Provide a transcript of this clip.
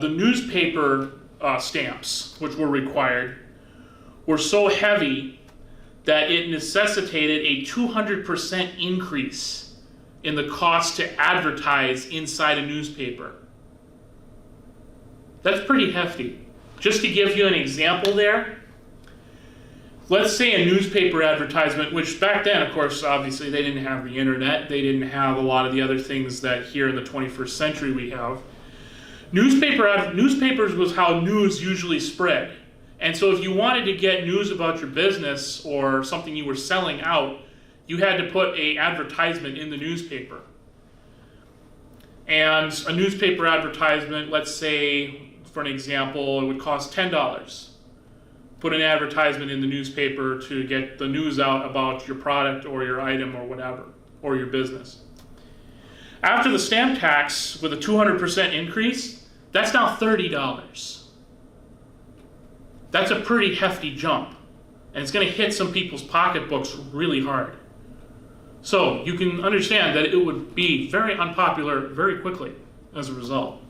The newspaper stamps, which were required, were so heavy that it necessitated a 200% increase in the cost to advertise inside a newspaper. That's pretty hefty. Just to give you an example there, let's say a newspaper advertisement, which back then, of course, obviously they didn't have the internet, they didn't have a lot of the other things that here in the 21st century we have. Newspapers was how news usually spread. And so if you wanted to get news about your business or something you were selling out, you had to put an advertisement in the newspaper. And a newspaper advertisement, let's say, for an example, it would cost $10. Put an advertisement in the newspaper to get the news out about your product or your item or whatever, or your business. After the stamp tax, with a 200% increase, that's now $30. That's a pretty hefty jump, and it's going to hit some people's pocketbooks really hard. So you can understand that it would be very unpopular very quickly as a result.